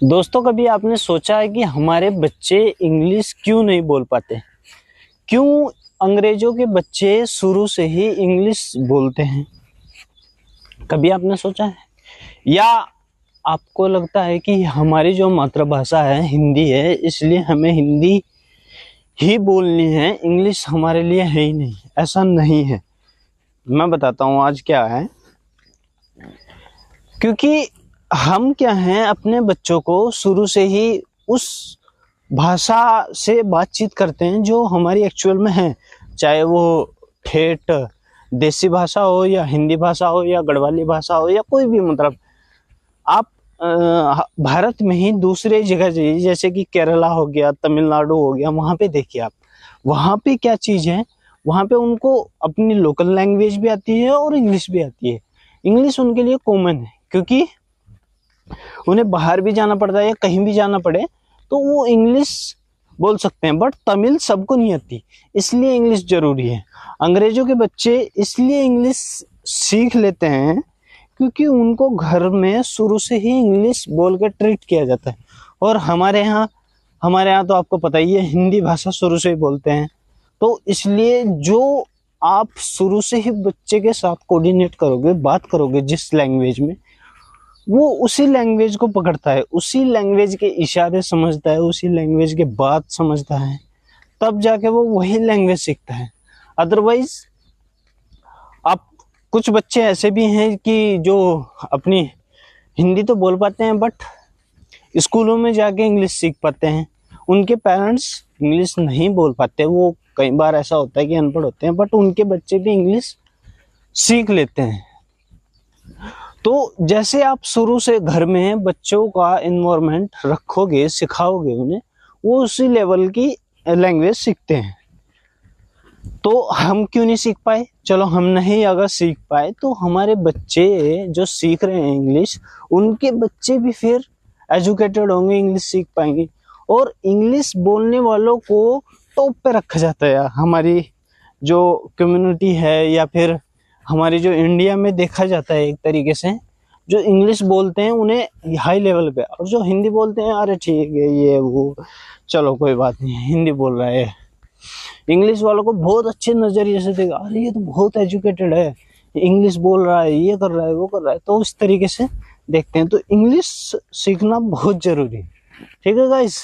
दोस्तों, कभी आपने सोचा है कि हमारे बच्चे इंग्लिश क्यों नहीं बोल पाते? क्यों अंग्रेजों के बच्चे शुरू से ही इंग्लिश बोलते हैं? कभी आपने सोचा है? या आपको लगता है कि हमारी जो मातृभाषा है हिंदी है, इसलिए हमें हिंदी ही बोलनी है, इंग्लिश हमारे लिए है ही नहीं? ऐसा नहीं है। मैं बताता हूँ आज क्या है। क्योंकि हम क्या हैं, अपने बच्चों को शुरू से ही उस भाषा से बातचीत करते हैं जो हमारी एक्चुअल में है, चाहे वो ठेठ देसी भाषा हो या हिंदी भाषा हो या गढ़वाली भाषा हो या कोई भी। मतलब आप भारत में ही दूसरे जगह जाइए, जैसे कि केरला हो गया, तमिलनाडु हो गया, वहाँ पे देखिए आप, वहाँ पे क्या चीज़ है, वहाँ पे उनको अपनी लोकल लैंग्वेज भी आती है और इंग्लिश भी आती है। इंग्लिश उनके लिए कॉमन है, क्योंकि उन्हें बाहर भी जाना पड़ता है या कहीं भी जाना पड़े तो वो इंग्लिश बोल सकते हैं। बट तमिल सबको नहीं आती, इसलिए इंग्लिश जरूरी है। अंग्रेजों के बच्चे इसलिए इंग्लिश सीख लेते हैं क्योंकि उनको घर में शुरू से ही इंग्लिश बोल के ट्रीट किया जाता है। और हमारे यहाँ तो आपको पता ही है, हिंदी भाषा शुरू से ही बोलते हैं। तो इसलिए जो आप शुरू से ही बच्चे के साथ कोऑर्डिनेट करोगे, बात करोगे जिस लैंग्वेज में, वो उसी लैंग्वेज को पकड़ता है, उसी लैंग्वेज के इशारे समझता है, उसी लैंग्वेज के बात समझता है, तब जाके वो वही लैंग्वेज सीखता है। अदरवाइज आप, कुछ बच्चे ऐसे भी हैं कि जो अपनी हिंदी तो बोल पाते हैं बट स्कूलों में जाके इंग्लिश सीख पाते हैं। उनके पेरेंट्स इंग्लिश नहीं बोल पाते, वो कई बार ऐसा होता है कि अनपढ़ होते हैं, बट उनके बच्चे भी इंग्लिश सीख लेते हैं। तो जैसे आप शुरू से घर में बच्चों का इन्वायरमेंट रखोगे, सिखाओगे उन्हें, वो उसी लेवल की लैंग्वेज सीखते हैं। तो हम क्यों नहीं सीख पाए? चलो, हम नहीं अगर सीख पाए तो हमारे बच्चे जो सीख रहे हैं इंग्लिश, उनके बच्चे भी फिर एजुकेटेड होंगे, इंग्लिश सीख पाएंगे। और इंग्लिश बोलने वालों को टॉप पे रखा जाता है। हमारी जो कम्युनिटी है या फिर हमारी जो इंडिया में देखा जाता है, एक तरीके से जो इंग्लिश बोलते हैं उन्हें हाई लेवल पे, और जो हिंदी बोलते हैं अरे ठीक है ये वो, चलो कोई बात नहीं, हिंदी बोल रहा है। इंग्लिश वालों को बहुत अच्छे नजरिए से देखा, अरे ये तो बहुत एजुकेटेड है, इंग्लिश बोल रहा है, ये कर रहा है, वो कर रहा है। तो इस तरीके से देखते हैं। तो इंग्लिश सीखना बहुत जरूरी है। ठीक है गाइस।